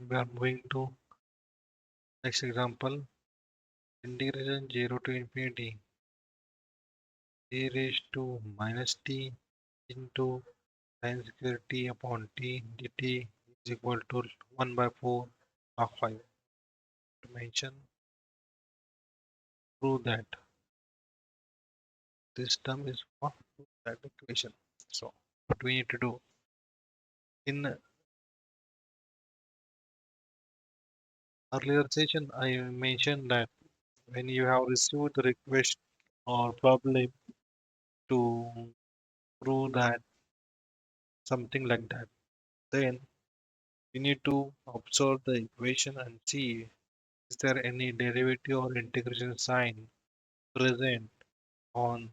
we are moving to next example. Integration 0 to infinity a raised to minus t into sin square t upon t dt is equal to 1 by 4 of 5. To mention, prove that this term is for that equation. So what we need to do in earlier session, I mentioned that when you have received the request or problem to prove that something like that, then you need to observe the equation and see is there any derivative or integration sign present on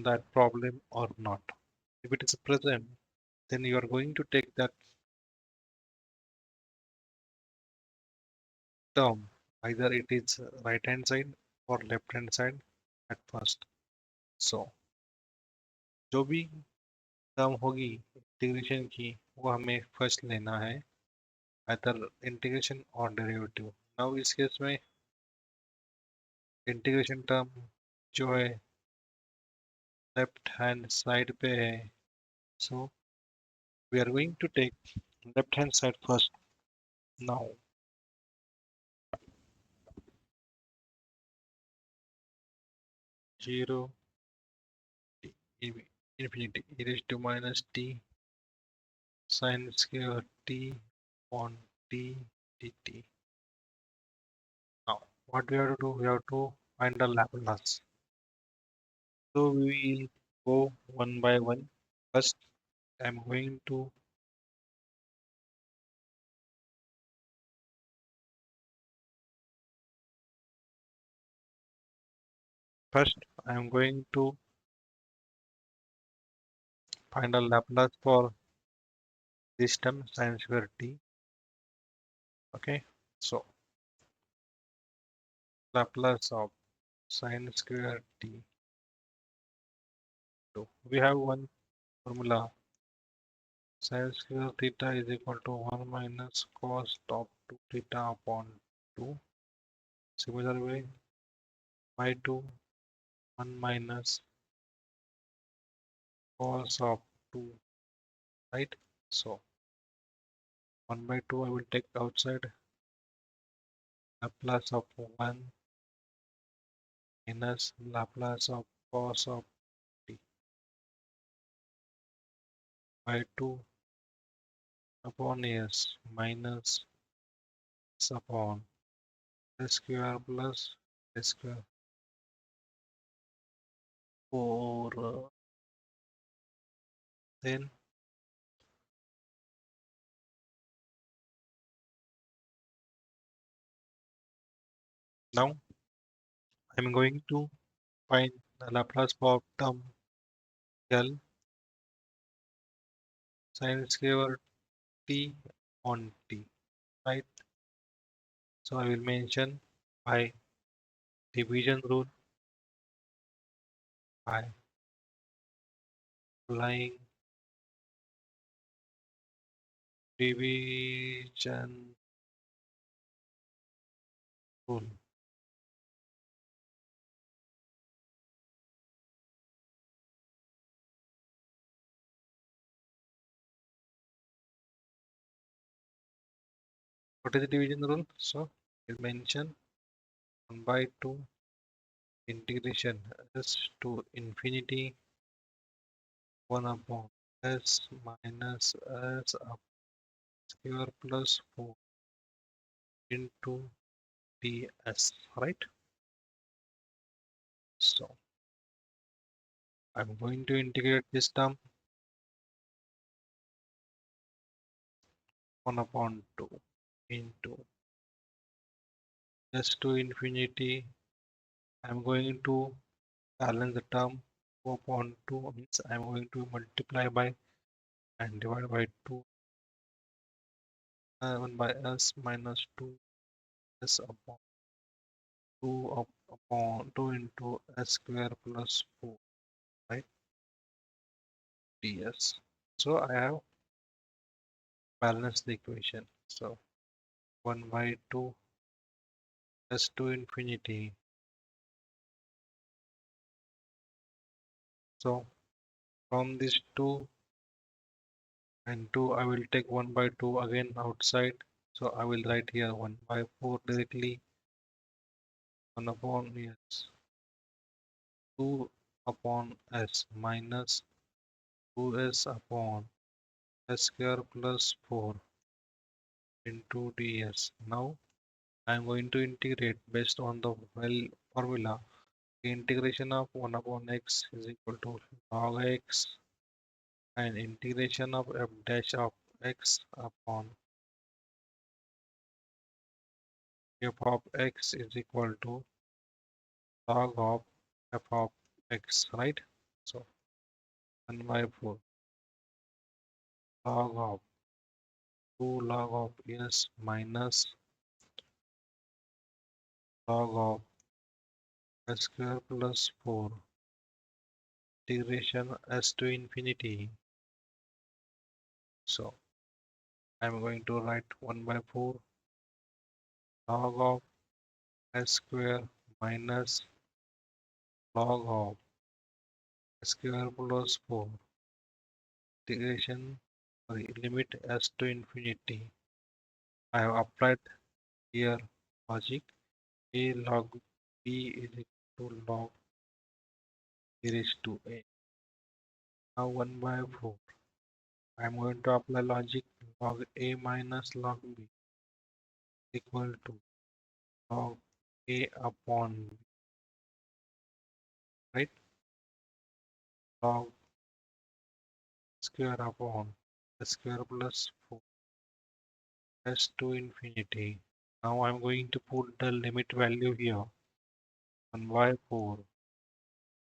that problem or not. If it is present, then you are going to take that term, either it is right hand side or left hand side at first. So जो भी term होगी integration की वो हमें first लेना है either integration और derivative. Now इस केस में इंटीग्रेशन टर्म जो है लेफ्ट हैंड साइड पे है. So we are going to take left hand side first. Now 0 infinity e raised to minus t sin square t on t dt. Now what we have to do, we have to find the Laplace. So we will go one by one. First I'm going to find a Laplace for this term sin square t. Okay, so Laplace of sin square t. So we have one formula, sin square theta is equal to 1 minus cos of 2 theta upon 2. Similar way, by 2 1 minus cos of 2, right? So 1 by 2 I will take outside, Laplace of 1 minus Laplace of cos of t by 2 upon s minus s upon s square plus s square for then now I'm going to find the Laplace for term L sin square t on t, right? So I will mention by division rule, by applying division rule. What is the division rule? So you mention 1 by 2 integration s to infinity 1 upon s minus s up square plus 4 into ds, right? So I'm going to integrate this term 1 upon 2 into s to infinity. I'm going to balance the term 2 upon 2 means I'm going to multiply by and divide by 2 1 by s minus 2 s upon 2 upon 2 into s square plus 4, right? ds. So I have balance the equation. So 1 by 2 s to infinity. So from this 2 and 2 I will take 1 by 2 again outside. So I will write here 1 by 4 directly, 1 upon s 2 upon s minus 2s upon s square plus 4 into ds. Now I am going to integrate based on the well formula. The integration of 1 upon x is equal to log x, and integration of f dash of x upon f of x is equal to log of f of x, right? So 1 by 4 log of 2 log of s minus log of s square plus 4 integration s to infinity. So I'm going to write 1 by 4 log of s square minus log of s square plus 4 integration, sorry, limit s to infinity. I have applied here logic. A log b is equal to log e raised to a. Now 1 by 4. I am going to apply logic. Log a minus log b equal to log a upon b, right? Log square upon s square plus 4 s to infinity. Now I'm going to put the limit value here, 1 by 4.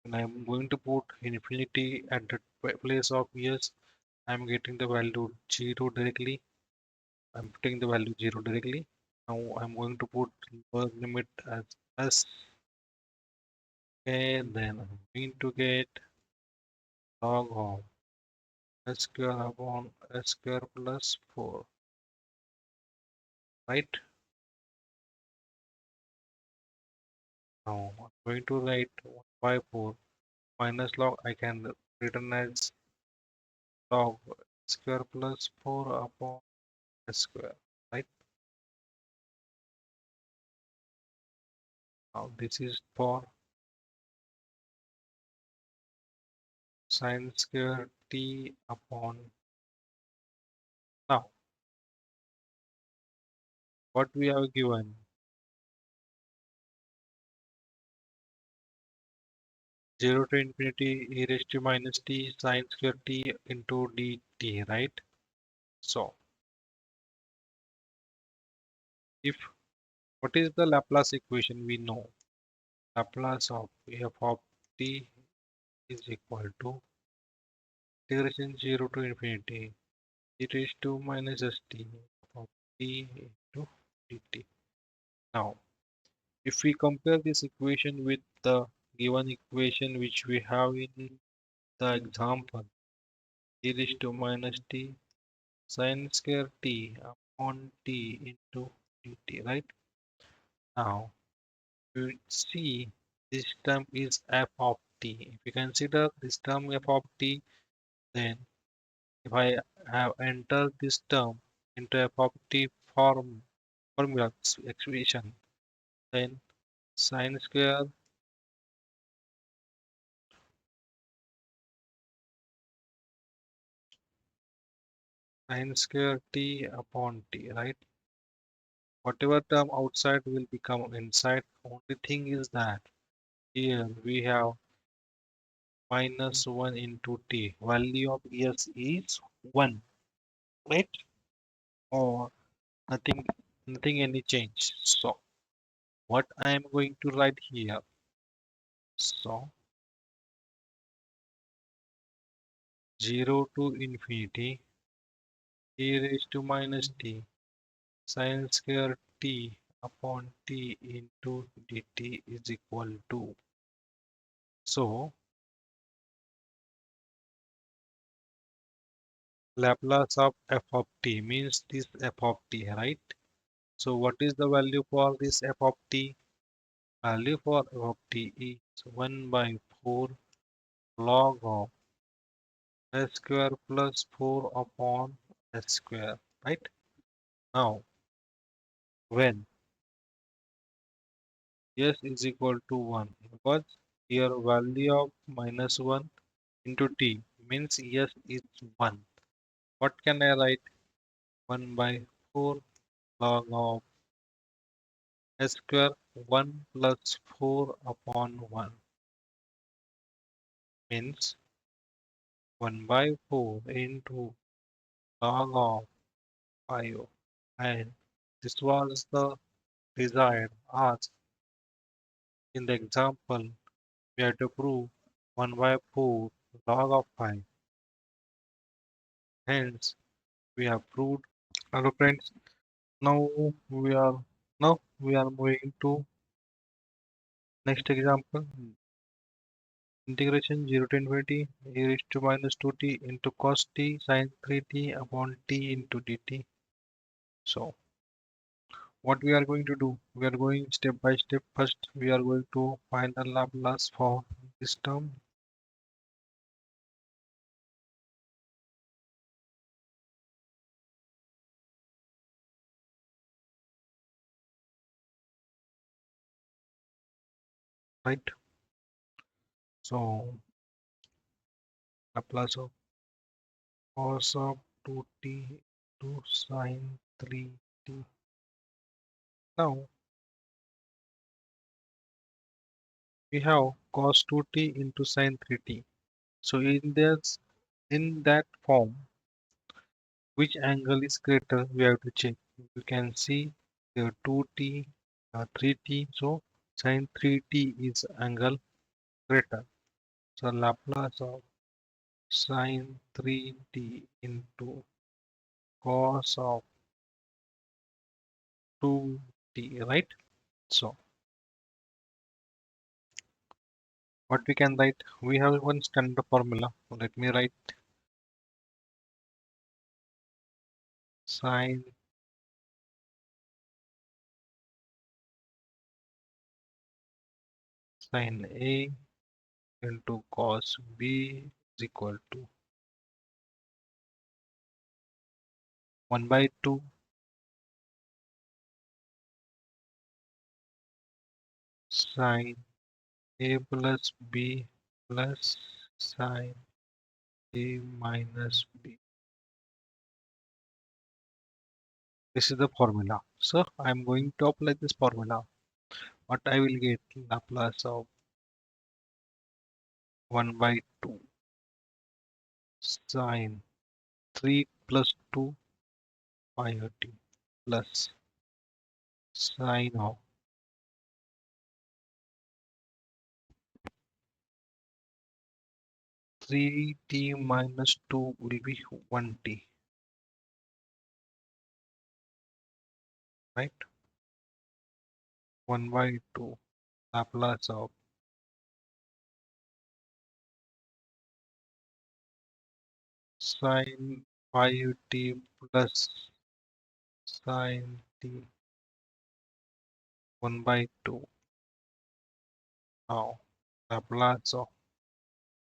And I'm going to put infinity at the place of s. I'm getting the value 0 directly. I'm putting the value 0 directly. Now I'm going to put lower limit as s. And then I'm going to get log of s square upon s square plus 4, right? Now I'm going to write 1 by 4 minus log. I can written as log square plus 4 upon s square, right? Now this is for sine square t upon. Now what we have given, 0 to infinity e raised to minus t sine square t into dt, right? So if what is the Laplace equation, we know Laplace of f of t is equal to integration 0 to infinity e raised to minus st of t into dt. Now if we compare this equation with the given equation which we have in the example, e raised to minus t sine square t upon t into dt, right? Now you see this term is f of t. If you consider this term f of t, then if I have entered this term into f of t formula expression, then sine square t upon t, right? Whatever term outside will become inside. Only thing is that here we have minus 1 into t. Value of s is 1, right? Or nothing any change. So what I am going to write here. So 0 to infinity e raised to minus t sine square t upon t into dt is equal to. So Laplace of f of t means this f of t, right? So what is the value for this f of t? Value for f of t is 1 by 4 log of s square plus 4 upon s square, right? Now, when s is equal to 1, because here value of minus 1 into t means s is 1. What can I write? 1 by 4 log of s square 1 plus 4 upon 1 means 1 by 4 into log of 5. And this was the desired ask in the example. We have to prove 1 by 4 log of 5. Hence, we have proved. Hello friends. Now we are now we are moving to next example. Integration 0 to infinity e raised to minus 2t into cos t sin 3t upon t into dt. So what we are going to do? We are going step by step. First, we are going to find the Laplace for this term, right? So Laplace of cos of 2t to sin 3t. Now we have cos 2t into sin 3t. So in that form, which angle is greater? We have to check. You can see the 2t, 3t. So sin 3t is angle greater. So Laplace of sin 3t into cos of 2t, right? So what we can write? We have one standard formula. Let me write sin A into cos B is equal to 1 by 2 sin A plus B plus sin A minus B. This is the formula. So I am going to apply this formula. What I will get? Laplace of 1 by 2 sin 3 plus 2 pi t plus sin of 3t minus 2 will be 1t, right? 1 by 2 Laplace of sin 5t plus sin t 1 by 2. Now Laplace of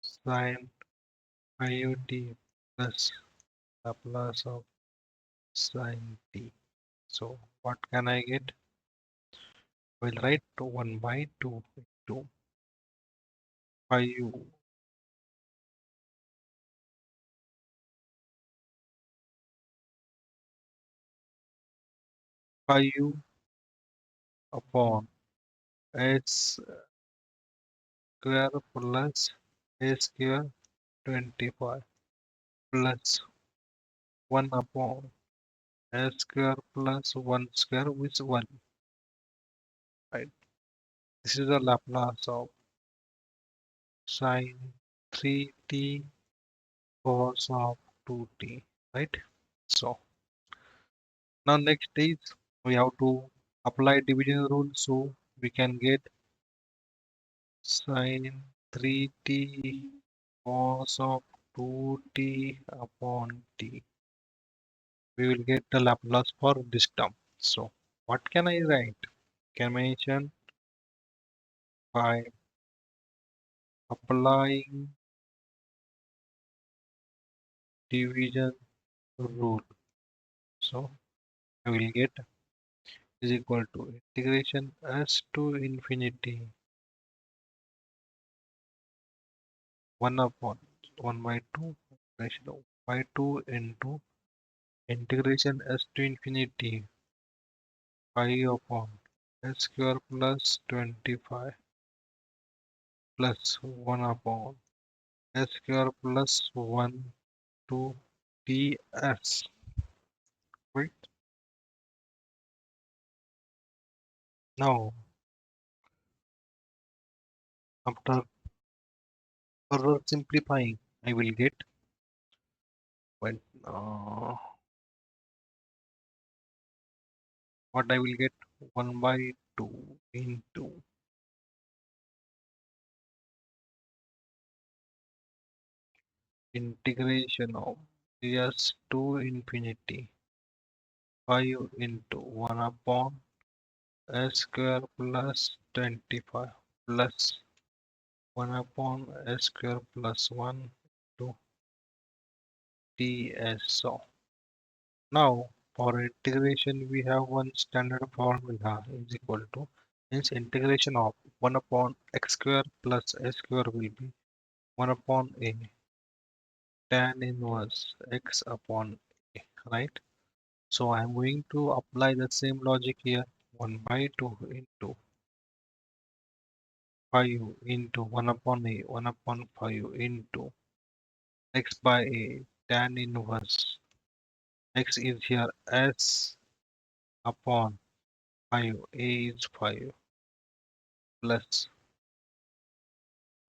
sin 5t plus Laplace of sin t. So what can I get? We'll write 1 by 2 into 5 upon s square plus a square 25 plus 1 upon s square plus 1 square which is 1, right? This is the Laplace of sin 3t cos of 2t, right? So now next is we have to apply division rule, so we can get sin 3t cos of 2t upon t. We will get the Laplace for this term. So what can I write? Can mention by applying division rule. So I will get is equal to integration s to infinity 1 upon 1 by 2 integration of by 2 into integration s to infinity pi upon s square plus 25 plus 1 upon s square plus 1 to ts. Right? Now, after further simplifying, I will get when what I will get 1 by 2 into integration of s to infinity 5 into 1 upon s square plus 25 plus 1 upon s square plus 1 to ts. So now for integration we have one standard formula is equal to means integration of 1 upon x square plus s square will be 1 upon a tan inverse x upon a, right? So I'm going to apply the same logic here 1 by 2 into 5 into 1 upon a 1 upon 5 into x by a tan inverse x is here s upon 5 a is 5 plus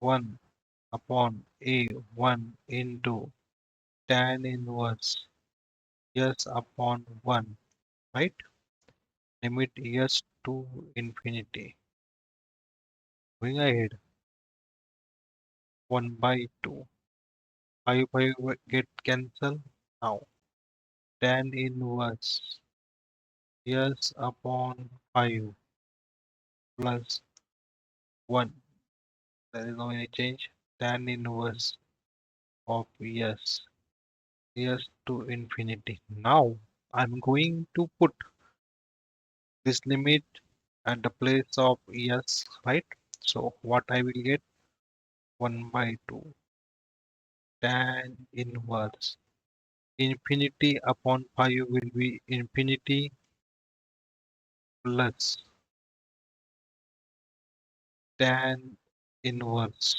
1 upon a 1 into tan inverse s upon 1, right? Limit s to infinity. Going ahead 1 by 2 5 get cancelled now tan inverse s upon 5 plus 1, there is no any change, tan inverse of s to infinity. Now I'm going to put this limit at the place of s, right? So what I will get 1 by 2 tan inverse infinity upon 5 will be infinity plus tan inverse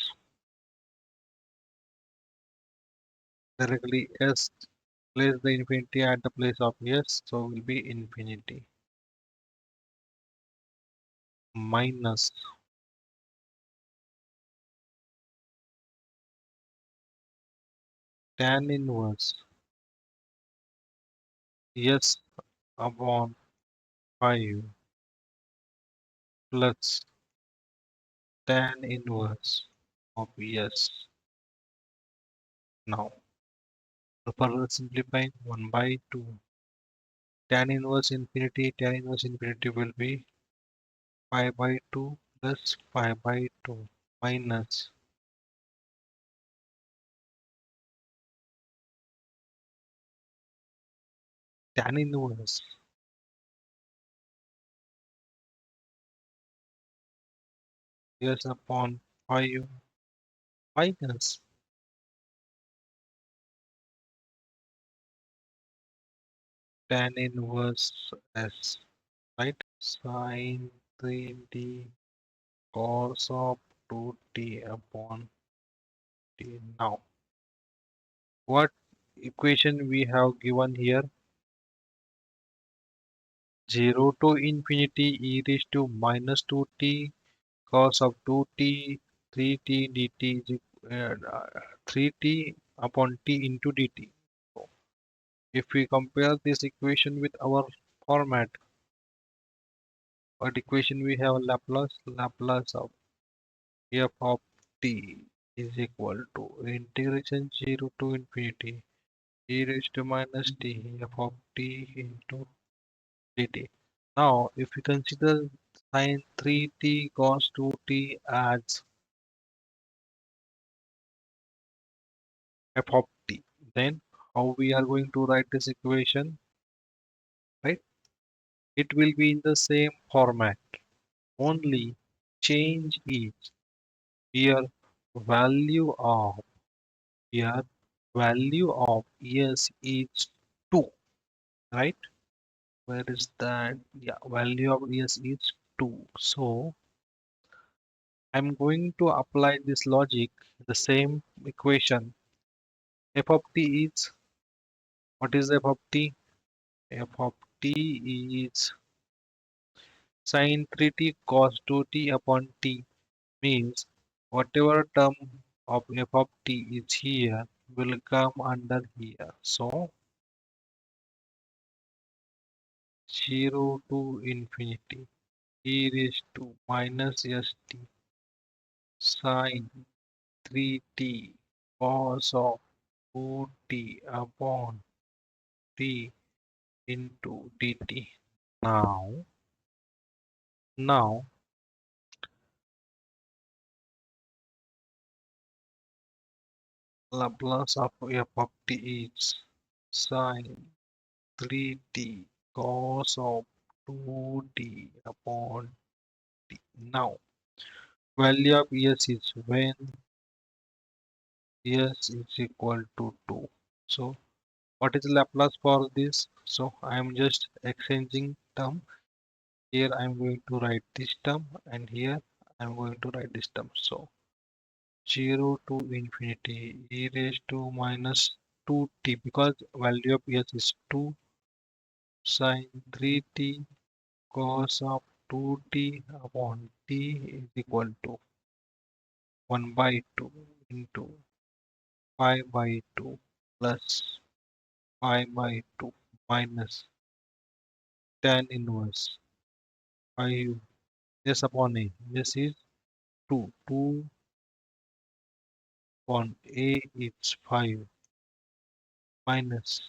directly s, place the infinity at the place of s, so will be infinity minus tan inverse s upon 5 plus tan inverse of s. Now to further simplifying 1 by 2 tan inverse infinity will be 5 by 2 plus 5 by 2 minus tan inverse s upon 5 minus tan inverse s, right? Sine 3t cos of 2t upon t. Now, what equation we have given here? 0 to infinity e raised to minus 2t cos of 2t 3t dt is 3t upon t into dt. So, if we compare this equation with our format, what equation we have Laplace of f of t is equal to integration 0 to infinity e raised to minus t f of t into dt. Now, if we consider sine 3t cos 2t as f of t, then how we are going to write this equation, right? It will be in the same format. Only change is here value of here value of s is 2, right? Where is that? Yeah, value of s is 2. So I'm going to apply this logic, the same equation. F of t is, what is f of t? F of t is sin 3t cos 2t upon t, means whatever term of f of t is here will come under here. So 0 to infinity e raised to minus st sin 3t cos of 2t upon t into dt. Now Laplace of f of t is sin 3t cos of 2t upon t. Now value of s is when s is equal to 2. So what is Laplace for this? So I am just exchanging term. Here I am going to write this term and here I am going to write this term. So 0 to infinity e raised to minus 2t, because value of s is 2 sin 3t cos of 2t upon t is equal to 1 by 2 into 5 by 2 plus 5 by 2 minus tan inverse 5 s upon a. This is 2. 2 upon a is 5 minus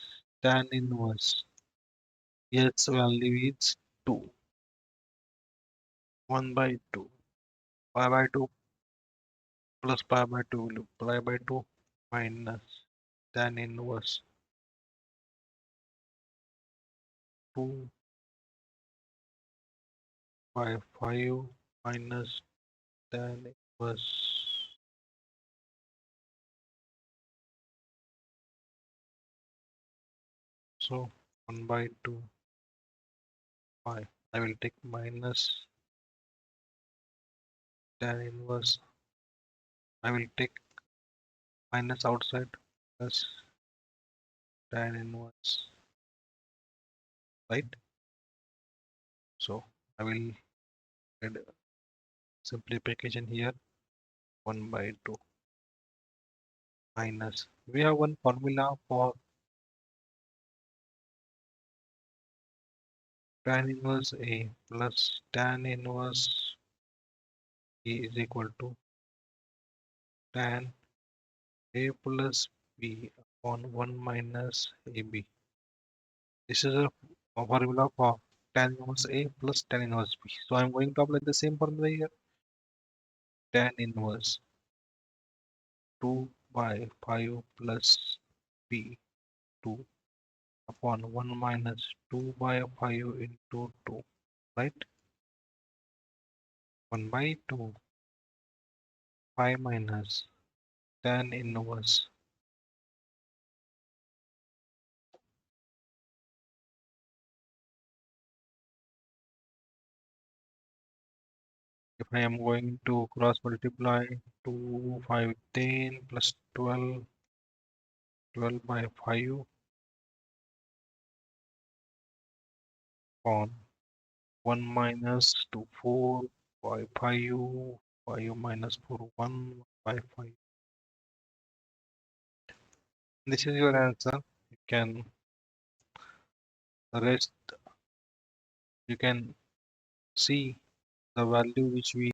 tan inverse s value is 2. 1 by 2. 5 by 2 plus 5 by 2 will be 5 by 2 minus tan inverse 2 by 5 minus tan inverse. So 1 by 2 5. I will take minus tan inverse. I will take minus outside plus tan inverse, right? So I will add simplification here. 1 by 2 minus. We have one formula for tan inverse A plus tan inverse E is equal to tan A plus B upon 1 minus AB. This is a formula for tan inverse A plus tan inverse B. So I'm going to apply the same formula here. Tan inverse 2 by 5 plus B 2 upon 1 minus 2 by 5 into 2, right? 1 by 2, 5 minus tan inverse. If I am going to cross multiply 2, 5, 10 plus 12, 12 by 5 on 1 minus 2, 4 by 5, 5 minus 4, 1 by 5. This is your answer. You can rest, you can see the value which we